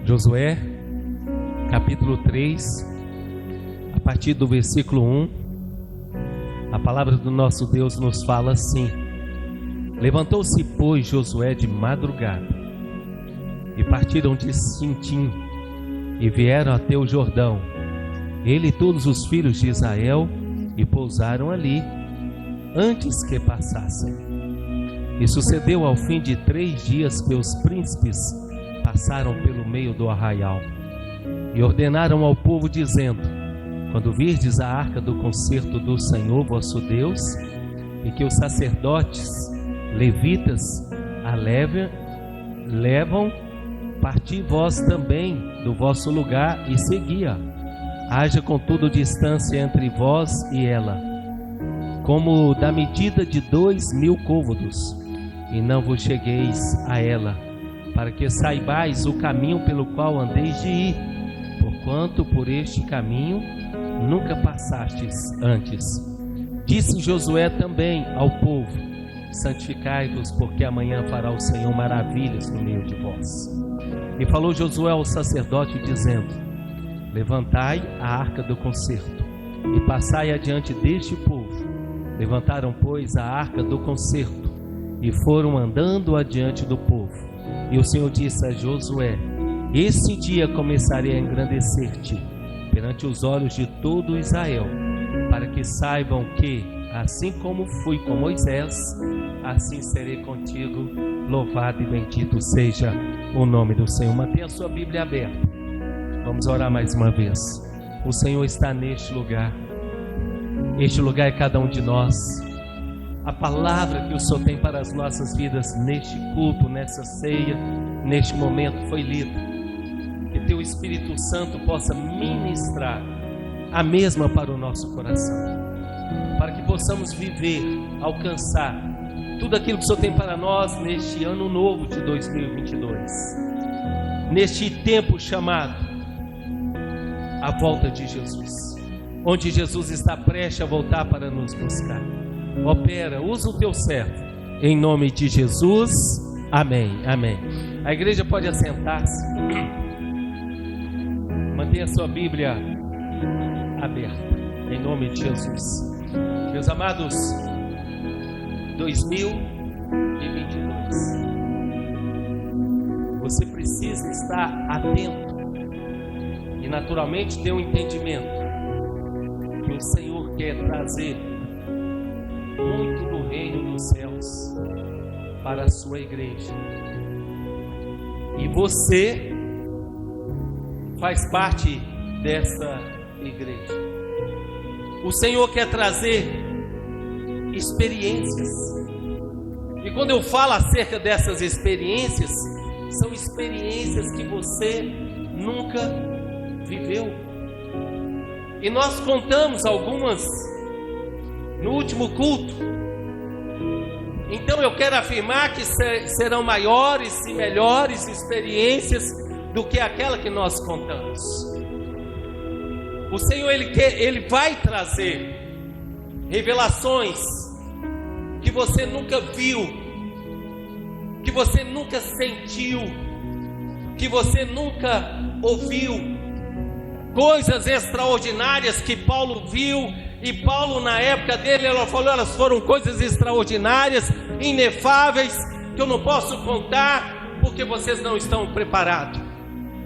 Josué, capítulo 3, a partir do versículo 1, a palavra do nosso Deus nos fala assim: Levantou-se, pois, Josué de madrugada, e partiram de Sintim, e vieram até o Jordão, ele e todos os filhos de Israel, e pousaram ali, antes que passassem. E sucedeu ao fim de 3 dias que os príncipes passaram pelo meio do arraial, e ordenaram ao povo, dizendo: Quando virdes a arca do concerto do Senhor vosso Deus, e que os sacerdotes levitas a levam, parti vós também do vosso lugar e segui-a. Haja contudo distância entre vós e ela, como da medida de 2.000 côvados, e não vos chegueis a ela, para que saibais o caminho pelo qual andeis de ir, porquanto por este caminho nunca passastes antes. Disse Josué também ao povo: Santificai-vos, porque amanhã fará o Senhor maravilhas no meio de vós. E falou Josué ao sacerdote, dizendo: Levantai a arca do concerto, e passai adiante deste povo. Levantaram, pois, a arca do concerto, e foram andando adiante do povo. E o Senhor disse a Josué: Este dia começarei a engrandecer-te perante os olhos de todo Israel, para que saibam que, assim como fui com Moisés, assim serei contigo. Louvado e bendito seja o nome do Senhor. Mantenha a sua Bíblia aberta. Vamos orar mais uma vez. O Senhor está neste lugar. Este lugar é cada um de nós. A palavra que o Senhor tem para as nossas vidas neste culto, nessa ceia, neste momento foi lida. Que teu Espírito Santo possa ministrar a mesma para o nosso coração, para que possamos viver, alcançar tudo aquilo que o Senhor tem para nós neste ano novo de 2022, neste tempo chamado a volta de Jesus, onde Jesus está prestes a voltar para nos buscar. Opera, usa o teu servo, em nome de Jesus, amém, amém. A igreja pode assentar-se. Mantenha a sua Bíblia aberta, em nome de Jesus. Meus amados, 2022, você precisa estar atento e naturalmente ter um entendimento que o Senhor quer trazer muito do reino dos céus para a sua igreja, e você faz parte dessa igreja. O Senhor quer trazer experiências, e quando eu falo acerca dessas experiências, são experiências que você nunca viveu, e nós contamos algumas no último culto. Então eu quero afirmar que serão maiores e melhores experiências do que aquela que nós contamos. O Senhor, Ele vai trazer revelações que você nunca viu, que você nunca sentiu, que você nunca ouviu, coisas extraordinárias que Paulo viu. E Paulo, na época dele, ele falou: elas foram coisas extraordinárias, inefáveis, que eu não posso contar, porque vocês não estão preparados.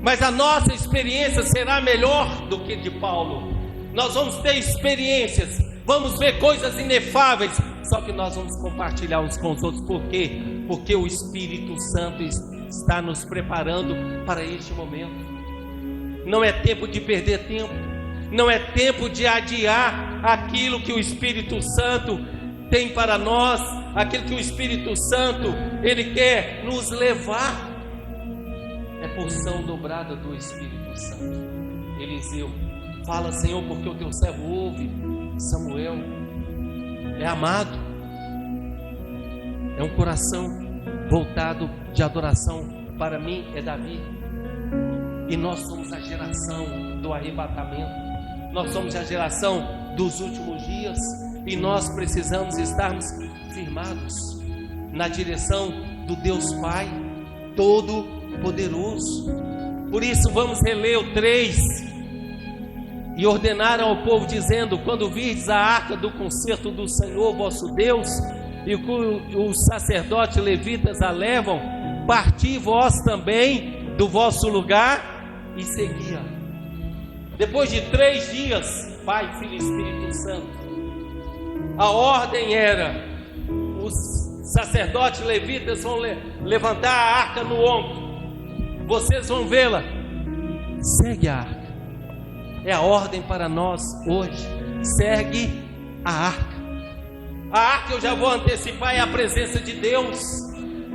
Mas a nossa experiência será melhor do que de Paulo. Nós vamos ter experiências, vamos ver coisas inefáveis, só que nós vamos compartilhar uns com os outros. Por quê? Porque o Espírito Santo está nos preparando para este momento. Não é tempo de perder tempo, não é tempo de adiar aquilo que o Espírito Santo tem para nós, aquilo que o Espírito Santo, Ele quer nos levar. É porção dobrada do Espírito Santo. Eliseu fala: Senhor, porque o teu servo ouve. Samuel é amado, é um coração voltado de adoração. Para mim é Davi. E nós somos a geração do arrebatamento, nós somos a geração dos últimos dias, e nós precisamos estarmos firmados na direção do Deus Pai Todo-Poderoso. Por isso vamos reler o 3. E ordenaram ao povo dizendo: quando virdes a arca do concerto do Senhor vosso Deus, e os sacerdotes levitas a levam, parti vós também do vosso lugar e seguia. Depois de 3 dias, Pai, Filho e Espírito Santo, a ordem era: os sacerdotes levitas vão levantar a arca no ombro, vocês vão vê-la, segue a arca. É a ordem para nós hoje: segue a arca. A arca, eu já vou antecipar, é a presença de Deus.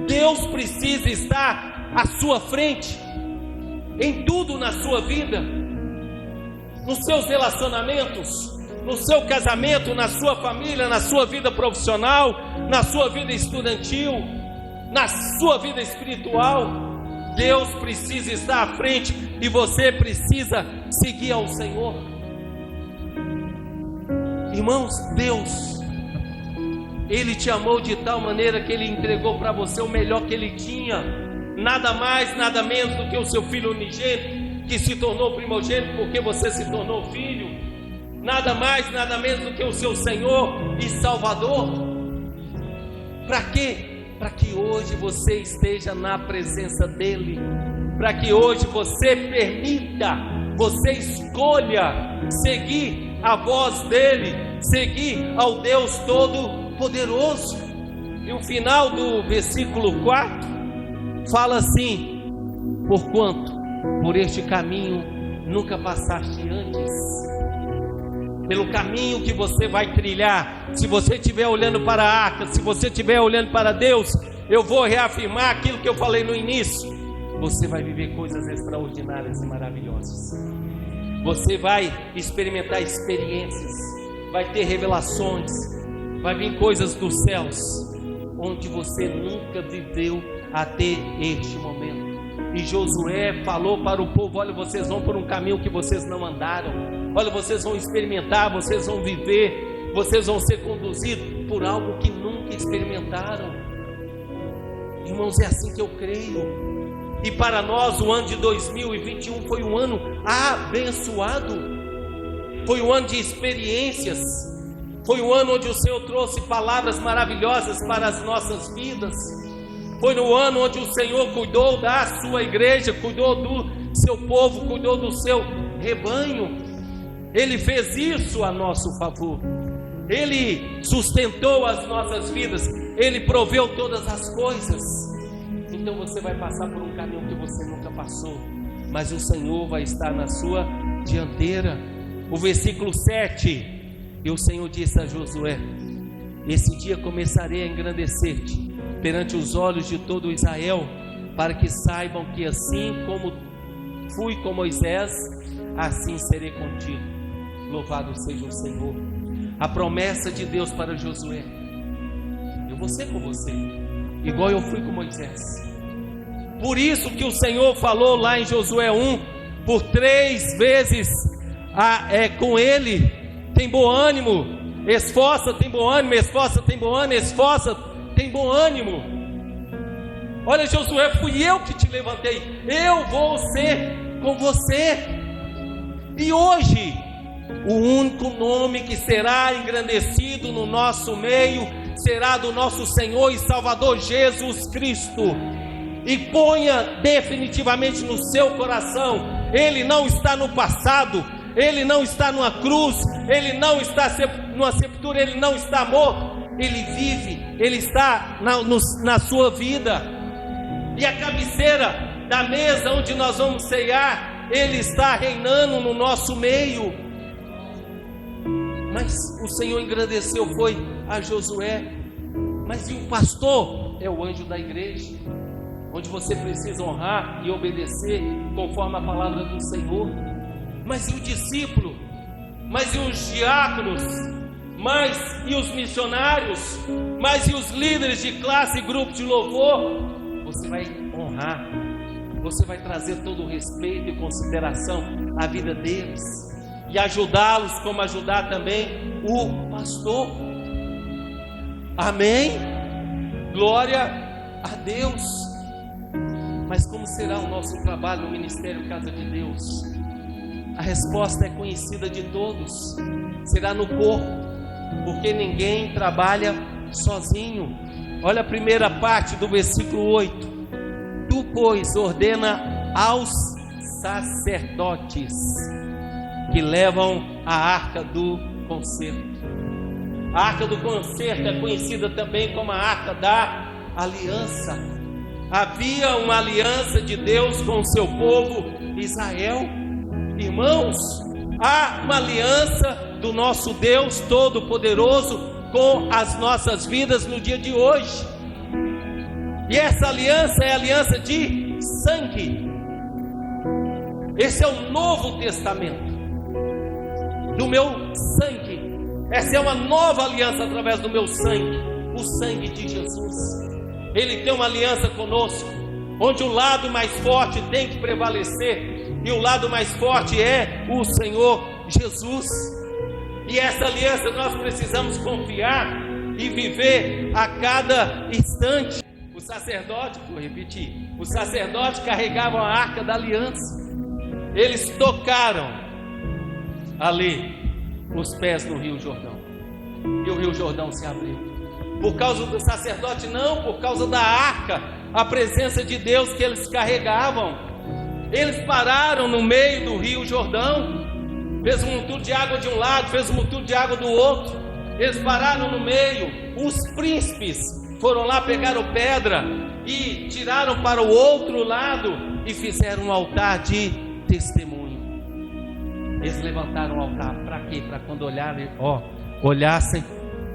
Deus precisa estar à sua frente, em tudo na sua vida, nos seus relacionamentos, no seu casamento, na sua família, na sua vida profissional, na sua vida estudantil, na sua vida espiritual. Deus precisa estar à frente e você precisa seguir ao Senhor. Irmãos, Deus, Ele te amou de tal maneira que Ele entregou para você o melhor que Ele tinha, nada mais, nada menos do que o seu Filho unigênito, que se tornou primogênito porque você se tornou filho, nada mais, nada menos do que o seu Senhor e Salvador. Para quê? Para que hoje você esteja na presença dEle, para que hoje você permita, você escolha seguir a voz dEle, seguir ao Deus Todo-Poderoso. E o final do versículo 4 fala assim: porquanto por este caminho nunca passaste antes. Pelo caminho que você vai trilhar, se você estiver olhando para a arca, se você estiver olhando para Deus, eu vou reafirmar aquilo que eu falei no início: você vai viver coisas extraordinárias e maravilhosas, você vai experimentar experiências, vai ter revelações, vai vir coisas dos céus, onde você nunca viveu até este momento. E Josué falou para o povo: olha, vocês vão por um caminho que vocês não andaram, olha, vocês vão experimentar, vocês vão viver, vocês vão ser conduzidos por algo que nunca experimentaram. Irmãos, é assim que eu creio. E para nós o ano de 2021 foi um ano abençoado, foi um ano de experiências, foi um ano onde o Senhor trouxe palavras maravilhosas para as nossas vidas. Foi no ano onde o Senhor cuidou da sua igreja, cuidou do seu povo, cuidou do seu rebanho. Ele fez isso a nosso favor, Ele sustentou as nossas vidas, Ele proveu todas as coisas. Então você vai passar por um caminho que você nunca passou, mas o Senhor vai estar na sua dianteira. O versículo 7, e o Senhor disse a Josué: esse dia começarei a engrandecer-te perante os olhos de todo Israel, para que saibam que assim como fui com Moisés, assim serei contigo. Louvado seja o Senhor. A promessa de Deus para Josué: eu vou ser com você, igual eu fui com Moisés. Por isso que o Senhor falou lá em Josué 1, por 3 vezes com ele: tem bom ânimo, esforça, tem bom ânimo, esforça, tem bom ânimo, esforça, tem bom ânimo. Olha, Josué, fui eu que te levantei, eu vou ser com você. E hoje, o único nome que será engrandecido no nosso meio será do nosso Senhor e Salvador Jesus Cristo. E ponha definitivamente no seu coração: Ele não está no passado, Ele não está numa cruz, Ele não está numa sepultura, Ele não está morto, Ele vive, Ele está na sua vida. E a cabeceira da mesa onde nós vamos ceiar, Ele está reinando no nosso meio. Mas o Senhor engrandeceu foi a Josué. Mas e o pastor? É o anjo da igreja, onde você precisa honrar e obedecer conforme a palavra do Senhor. Mas e o discípulo? Mas e os diáconos? Mas e os missionários? Mas e os líderes de classe e grupo de louvor? Você vai honrar, você vai trazer todo o respeito e consideração à vida deles, e ajudá-los, como ajudar também o pastor. Amém? Glória a Deus. Mas como será o nosso trabalho no Ministério Casa de Deus? A resposta é conhecida de todos. Será no corpo, porque ninguém trabalha sozinho. Olha a primeira parte do versículo 8. Tu, pois, ordena aos sacerdotes que levam a arca do concerto. A arca do concerto é conhecida também como a arca da aliança. Havia uma aliança de Deus com o seu povo Israel. Irmãos, há uma aliança do nosso Deus Todo-Poderoso com as nossas vidas no dia de hoje. E essa aliança é a aliança de sangue. Esse é o Novo Testamento. Do meu sangue. Essa é uma nova aliança através do meu sangue. O sangue de Jesus. Ele tem uma aliança conosco, onde o lado mais forte tem que prevalecer, e o lado mais forte é o Senhor Jesus. E essa aliança nós precisamos confiar e viver a cada instante. O sacerdote, vou repetir, o sacerdote carregava a arca da aliança. Eles tocaram ali os pés no Rio Jordão, e o Rio Jordão se abriu. Por causa do sacerdote, não, por causa da arca, a presença de Deus que eles carregavam. Eles pararam no meio do Rio Jordão, fez um montão de água de um lado, fez um montão de água do outro. Eles pararam no meio. Os príncipes foram lá, pegaram pedra e tiraram para o outro lado e fizeram um altar de testemunho. Eles levantaram o altar para quê? Para quando olhassem,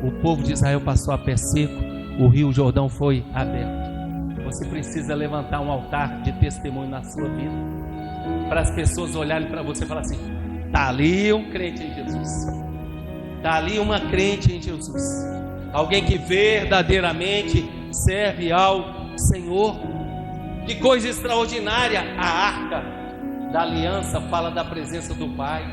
o povo de Israel passou a pé seco, o Rio Jordão foi aberto. Você precisa levantar um altar de testemunho na sua vida, para as pessoas olharem para você e falar assim: está ali um crente em Jesus, está ali uma crente em Jesus, alguém que verdadeiramente serve ao Senhor. Que coisa extraordinária! A arca da aliança fala da presença do Pai,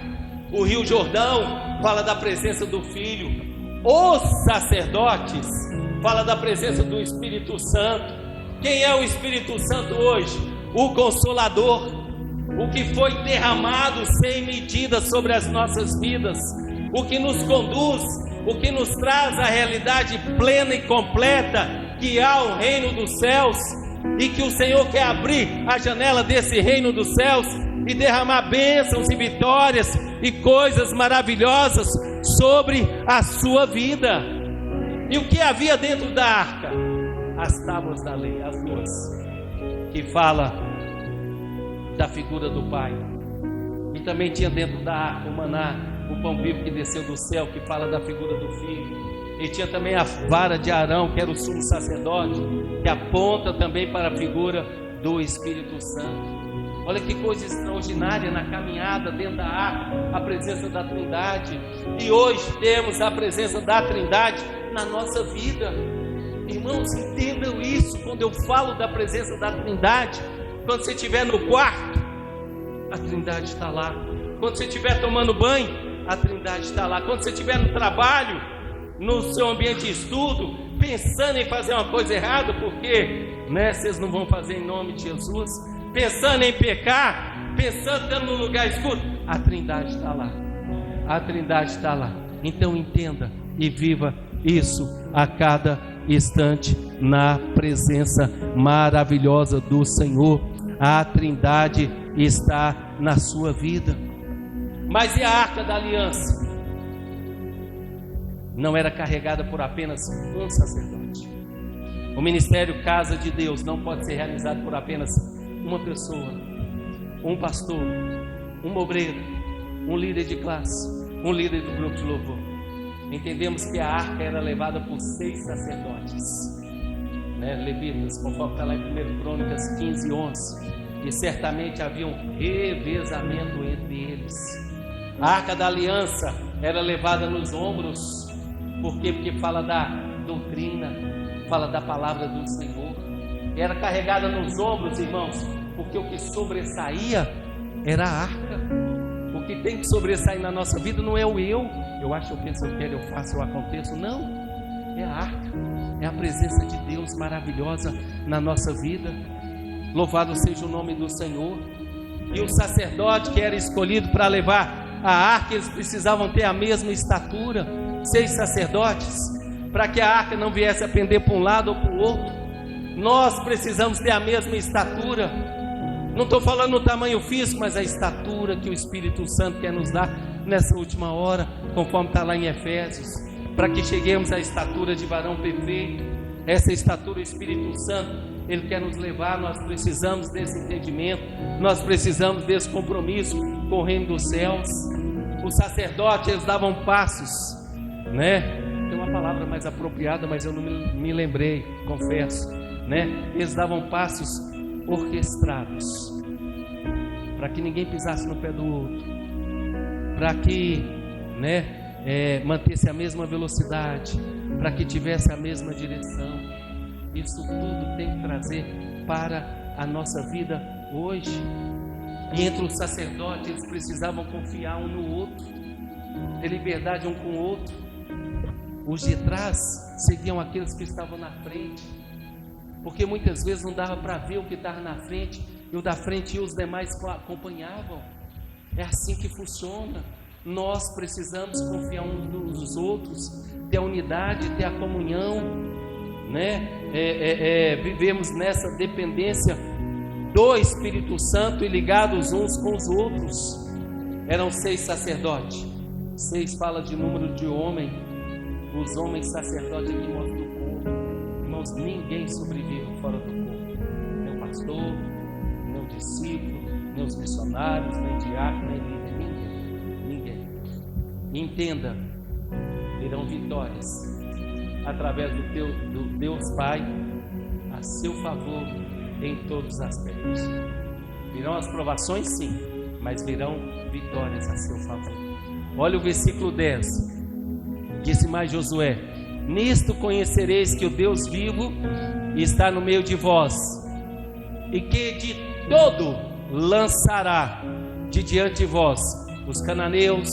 o Rio Jordão fala da presença do Filho, os sacerdotes fala da presença do Espírito Santo. Quem é o Espírito Santo hoje? O Consolador, o que foi derramado sem medida sobre as nossas vidas, o que nos conduz, o que nos traz a realidade plena e completa que há o reino dos céus, e que o Senhor quer abrir a janela desse reino dos céus e derramar bênçãos e vitórias e coisas maravilhosas sobre a sua vida. E o que havia dentro da arca? As tábuas da lei, as duas, que fala da figura do Pai. E também tinha dentro da arca o maná, o pão vivo que desceu do céu, que fala da figura do Filho. E tinha também a vara de Arão, que era o sumo sacerdote, que aponta também para a figura do Espírito Santo. Olha que coisa extraordinária na caminhada dentro da arca, a presença da Trindade. E hoje temos a presença da Trindade na nossa vida. Irmãos, entendam isso. Quando eu falo da presença da Trindade, quando você estiver no quarto, a Trindade está lá. Quando você estiver tomando banho, a Trindade está lá. Quando você estiver no trabalho, no seu ambiente de estudo, pensando em fazer uma coisa errada, porque vocês não vão fazer em nome de Jesus, pensando em pecar, pensando estando no lugar escuro, a Trindade está lá. A Trindade está lá. Então entenda e viva isso a cada instante na presença maravilhosa do Senhor. A Trindade está na sua vida. Mas e a arca da aliança? Não era carregada por apenas um sacerdote. O ministério Casa de Deus não pode ser realizado por apenas uma pessoa, um pastor, um obreiro, um líder de classe, um líder do grupo de louvor. Entendemos que a arca era levada por 6 sacerdotes, levitas, conforme está lá em 1 Crônicas 15:11, e certamente havia um revezamento entre eles. A arca da aliança era levada nos ombros. Por quê? Porque fala da doutrina, fala da palavra do Senhor. Era carregada nos ombros, irmãos, porque o que sobressaía era a arca. O que tem que sobressair na nossa vida não é o eu acho, eu penso, eu quero, eu faço, eu aconteço. Não, é a arca, é a presença de Deus maravilhosa na nossa vida. Louvado seja o nome do Senhor. E o sacerdote que era escolhido para levar a arca, eles precisavam ter a mesma estatura, 6 sacerdotes, para que a arca não viesse a pender para um lado ou para o outro. Nós precisamos ter a mesma estatura. Não estou falando no tamanho físico, mas a estatura que o Espírito Santo quer nos dar nessa última hora, conforme está lá em Efésios, para que cheguemos à estatura de varão perfeito. Essa estatura, o Espírito Santo, Ele quer nos levar. Nós precisamos desse entendimento, nós precisamos desse compromisso com o reino dos céus. Os sacerdotes, eles davam passos, né? Tem uma palavra mais apropriada, mas eu não me lembrei, confesso, né? Eles davam passos orquestrados, para que ninguém pisasse no pé do outro, para que, né, mantesse a mesma velocidade, para que tivesse a mesma direção. Isso tudo tem que trazer para a nossa vida hoje. E entre os sacerdotes, eles precisavam confiar um no outro, ter liberdade um com o outro. Os de trás seguiam aqueles que estavam na frente, porque muitas vezes não dava para ver o que estava na frente, e o da frente e os demais acompanhavam. É assim que funciona. Nós precisamos confiar uns nos outros, ter a unidade, ter a comunhão, né? Vivemos nessa dependência do Espírito Santo e ligados uns com os outros. Eram 6 sacerdotes. 6 fala de número de homem. Os homens sacerdotes aqui mostram o corpo. Irmãos, ninguém sobrevive fora do corpo. Nem o pastor, nem o discípulo, nem os missionários, nem o diácono, nem líder. Ninguém. Entenda, virão vitórias através do Deus Pai a seu favor em todos os aspectos. Virão as provações, sim, mas virão vitórias a seu favor. Olha o versículo 10. Disse mais Josué: nisto conhecereis que o Deus vivo está no meio de vós, e que de todo lançará de diante de vós os cananeus,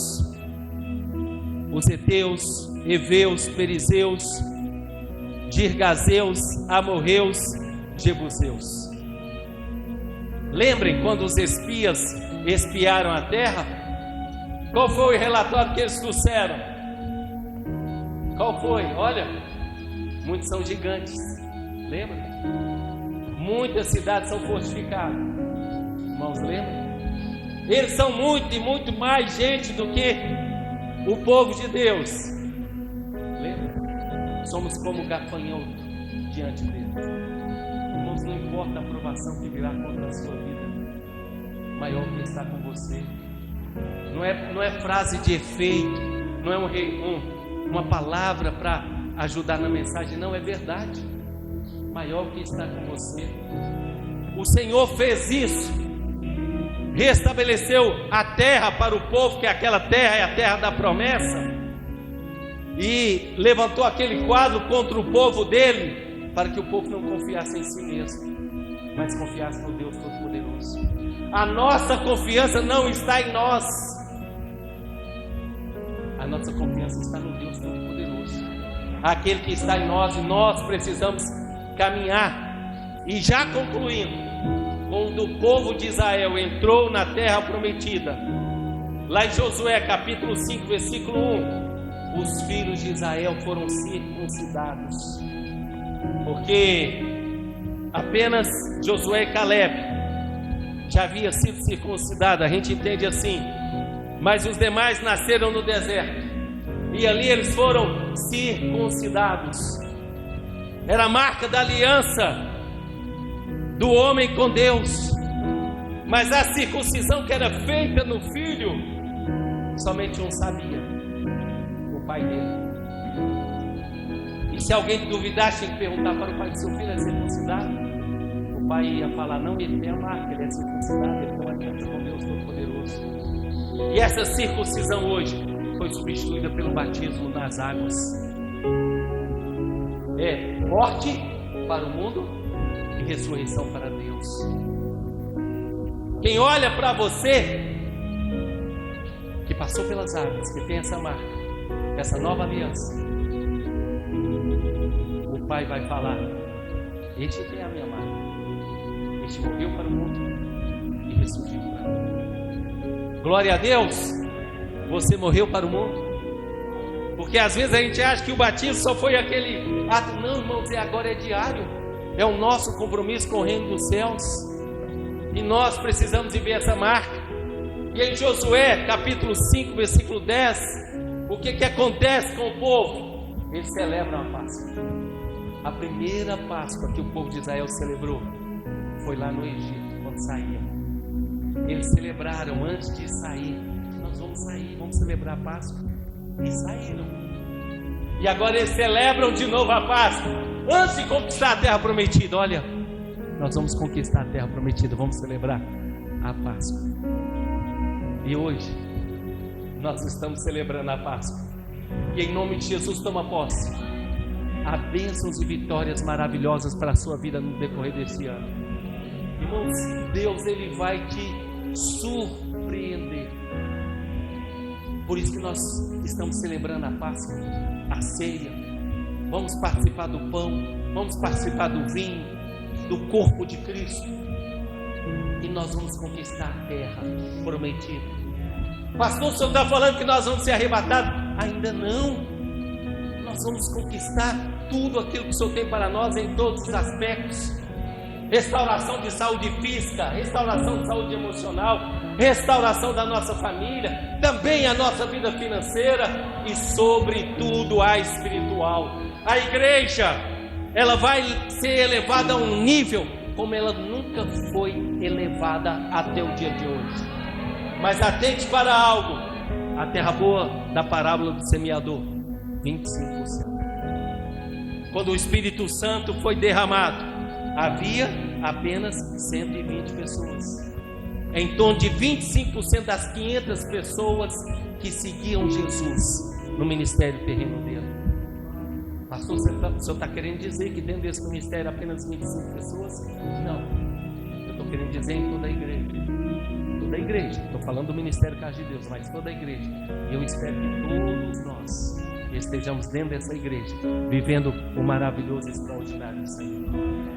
os heteus, heveus, perizeus, girgazeus, amorreus, jebuseus. Lembrem quando os espias espiaram a terra? Qual foi o relatório que eles trouxeram? Qual foi? Olha, muitos são gigantes. Lembra? Muitas cidades são fortificadas. Irmãos, lembra? Eles são muito e muito mais gente do que o povo de Deus. Lembra? Somos como gafanhoto diante deles. Irmãos, não importa a provação que virá contra a sua vida, maior que está com você. Não é frase de efeito, não é uma palavra para ajudar na mensagem, não, é verdade. Maior que está com você. O Senhor fez isso, restabeleceu a terra para o povo, que aquela terra é a terra da promessa, e levantou aquele quadro contra o povo dele, para que o povo não confiasse em si mesmo, mas confiasse no Deus Todo-Poderoso. A nossa confiança não está em nós, a nossa confiança está no Deus Todo-Poderoso, aquele que está em nós, e nós precisamos caminhar. E já concluindo, quando o povo de Israel entrou na terra prometida, lá em Josué capítulo 5, versículo 1, os filhos de Israel foram circuncidados, porque apenas Josué e Caleb já havia sido circuncidado, a gente entende assim, mas os demais nasceram no deserto, e ali eles foram circuncidados. Era a marca da aliança do homem com Deus, mas a circuncisão que era feita no filho, somente um sabia, o pai dele. E se alguém duvidasse, tinha que perguntar para o pai: seu filho é circuncidado? O pai ia falar: não, ele tem a marca, ele é circuncidado, ele tem uma aliança com Deus Todo-Poderoso. E essa circuncisão hoje foi substituída pelo batismo nas águas. É morte para o mundo e ressurreição para Deus. Quem olha para você, que passou pelas águas, que tem essa marca, essa nova aliança, o Pai vai falar: este tem a minha marca, Cristo morreu para o mundo e ressurgiu para mim. Glória a Deus, você morreu para o mundo. Porque às vezes a gente acha que o batismo só foi aquele ato. Não, irmãos, agora é diário. É o nosso compromisso com o reino dos céus. E nós precisamos de ver essa marca. E em Josué, capítulo 5, versículo 10, o que acontece com o povo? Eles celebram a Páscoa. A primeira Páscoa que o povo de Israel celebrou foi lá no Egito, quando saíam. Eles celebraram antes de sair. Nós vamos sair, vamos celebrar a Páscoa. E saíram. E agora eles celebram de novo a Páscoa, antes de conquistar a terra prometida. Olha, nós vamos conquistar a terra prometida, vamos celebrar a Páscoa. E hoje nós estamos celebrando a Páscoa. E em nome de Jesus, toma posse. Há bênçãos e vitórias maravilhosas para a sua vida no decorrer desse ano. Irmãos, Deus, Ele vai te surpreender. Por isso que nós estamos celebrando a Páscoa, a ceia. Vamos participar do pão, vamos participar do vinho, do corpo de Cristo. E nós vamos conquistar a terra prometida. Pastor, o senhor está falando que nós vamos ser arrebatados? Ainda não. Nós vamos conquistar tudo aquilo que o Senhor tem para nós em todos os aspectos. Restauração de saúde física, restauração de saúde emocional, restauração da nossa família, também a nossa vida financeira e sobretudo a espiritual. A igreja, ela vai ser elevada a um nível como ela nunca foi elevada até o dia de hoje. Mas atente para algo: a terra boa da parábola do semeador, 25%. Quando o Espírito Santo foi derramado, havia apenas 120 pessoas. Em torno de 25% das 500 pessoas que seguiam Jesus no ministério terreno dele. Pastor, o senhor está querendo dizer que dentro desse ministério apenas 25 pessoas? Não, eu estou querendo dizer em toda a igreja. Toda a igreja, estou falando do ministério Casa de Deus, mas toda a igreja. E eu espero que todos nós estejamos dentro dessa igreja, vivendo o maravilhoso e extraordinário do Senhor.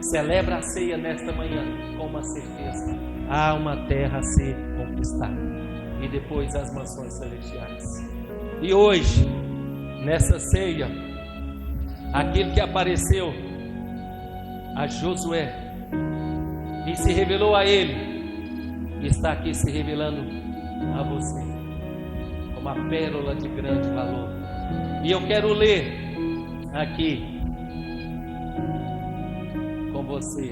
Celebra a ceia nesta manhã com uma certeza: há uma terra a ser conquistada e depois as mansões celestiais. E hoje, nessa ceia, aquele que apareceu a Josué e se revelou a ele, está aqui se revelando a você como uma pérola de grande valor. E eu quero ler aqui com você.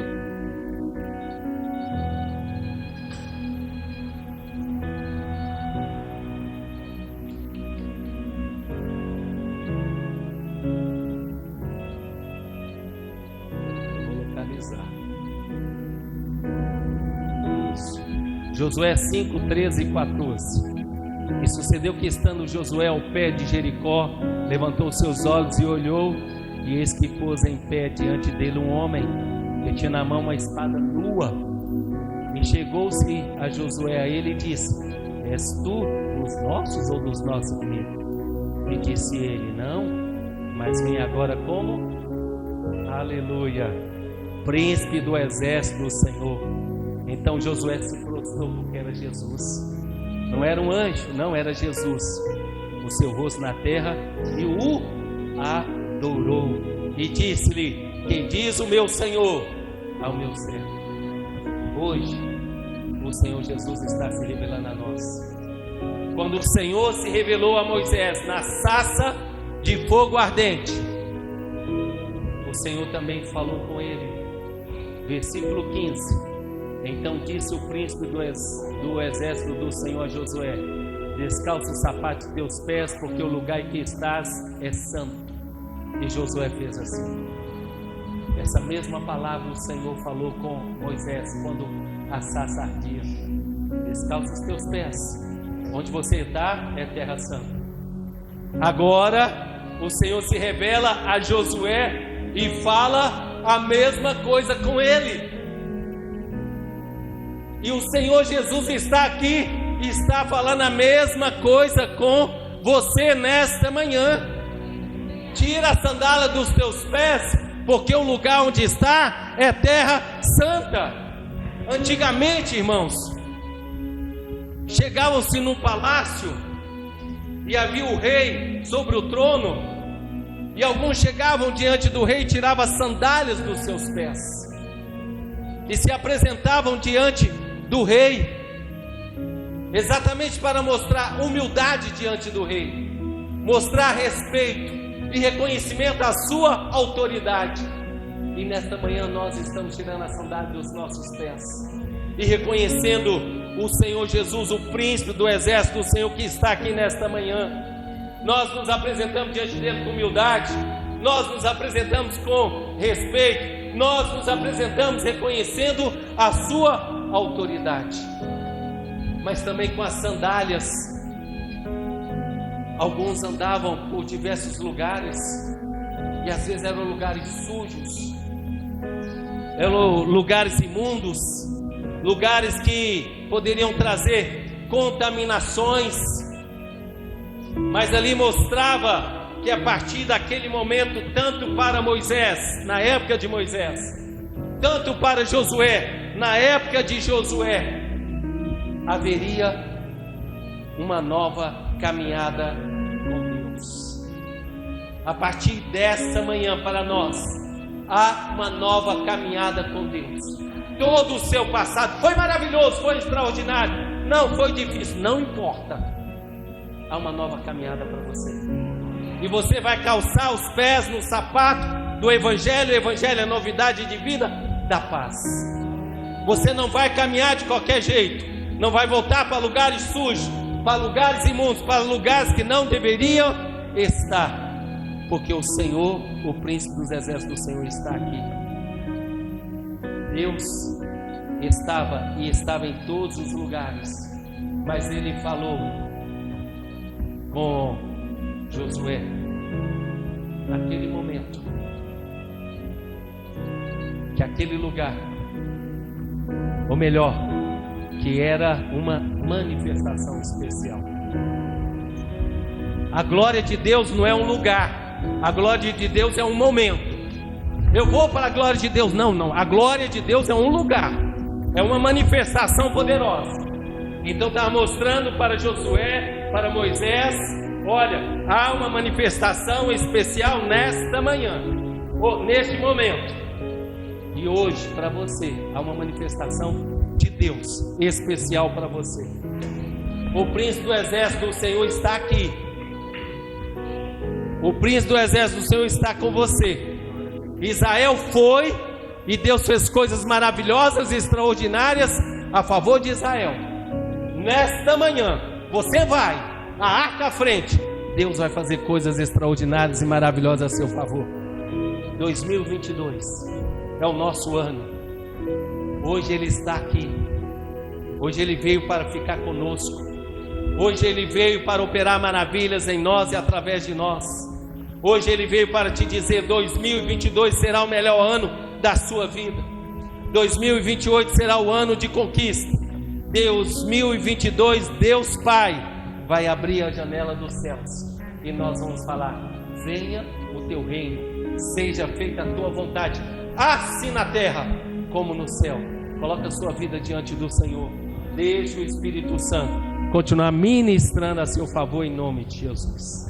Eu vou localizar. Isso. Josué 5, 13 e 14. E sucedeu que, estando Josué ao pé de Jericó, levantou seus olhos e olhou, e eis que pôs em pé diante dele um homem que tinha na mão uma espada nua. E chegou-se a Josué a ele e disse: És tu dos nossos ou dos nossos inimigos? E disse ele: Não, mas vem agora como? Aleluia, príncipe do exército do Senhor. Então Josué se prostrou, porque era Jesus. Não era um anjo, não, era Jesus. O seu rosto na terra, e o adorou. E disse-lhe: Quem diz o meu Senhor ao meu servo? Hoje, o Senhor Jesus está se revelando a nós. Quando o Senhor se revelou a Moisés na sarça de fogo ardente, o Senhor também falou com ele. Versículo 15. Então disse o príncipe do exército do Senhor a Josué: Descalça o sapato de teus pés, porque o lugar em que estás é santo. E Josué fez assim. Essa mesma palavra o Senhor falou com Moisés quando a sarça ardia. Descalça os teus pés. Onde você está é terra santa. Agora o Senhor se revela a Josué e fala a mesma coisa com ele. E o Senhor Jesus está aqui e está falando a mesma coisa com você nesta manhã. Tira a sandália dos teus pés, porque o lugar onde está é terra santa. Antigamente, irmãos, chegavam-se num palácio e havia o rei sobre o trono, e alguns chegavam diante do rei e tiravam as sandálias dos seus pés e se apresentavam diante do rei, exatamente para mostrar humildade diante do rei, mostrar respeito e reconhecimento à sua autoridade. E nesta manhã nós estamos tirando a sandália dos nossos pés e reconhecendo o Senhor Jesus, o príncipe do exército, o Senhor que está aqui nesta manhã. Nós nos apresentamos diante dele com humildade, nós nos apresentamos com respeito, nós nos apresentamos reconhecendo a sua autoridade, mas também com as sandálias. Alguns andavam por diversos lugares e às vezes eram lugares sujos, eram lugares imundos, lugares que poderiam trazer contaminações, mas ali mostrava que a partir daquele momento, tanto para Moisés, na época de Moisés, tanto para Josué, na época de Josué, haveria uma nova caminhada com Deus. A partir desta manhã para nós, há uma nova caminhada com Deus. Todo o seu passado foi maravilhoso, foi extraordinário, não foi difícil, não importa. Há uma nova caminhada para você, e você vai calçar os pés no sapato do Evangelho. O Evangelho é novidade de vida, da paz. Você não vai caminhar de qualquer jeito, não vai voltar para lugares sujos, para lugares imundos, para lugares que não deveriam estar, porque o Senhor, o príncipe dos exércitos do Senhor, está aqui. Deus estava e estava em todos os lugares, mas Ele falou com Josué naquele momento que aquele lugar, ou melhor, que era uma manifestação especial. A glória de Deus não é um lugar, a glória de Deus é um momento. Eu vou para a glória de Deus, não, a glória de Deus é um lugar, é uma manifestação poderosa. Então está mostrando para Josué, para Moisés: olha, há uma manifestação especial nesta manhã, ou neste momento, e hoje para você há uma manifestação de Deus especial para você. O príncipe do exército do Senhor está aqui. O príncipe do exército do Senhor está com você. Israel foi e Deus fez coisas maravilhosas e extraordinárias a favor de Israel. Nesta manhã você vai, a arca à frente, Deus vai fazer coisas extraordinárias e maravilhosas a seu favor. 2022 é o nosso ano. Hoje Ele está aqui. Hoje Ele veio para ficar conosco. Hoje Ele veio para operar maravilhas em nós e através de nós. Hoje Ele veio para te dizer: 2022 será o melhor ano da sua vida. 2028 será o ano de conquista. 2022, Deus Pai vai abrir a janela dos céus e nós vamos falar: venha o teu reino, seja feita a tua vontade, assim na terra como no céu. Coloca a sua vida diante do Senhor. Deixa o Espírito Santo continuar ministrando a seu favor em nome de Jesus.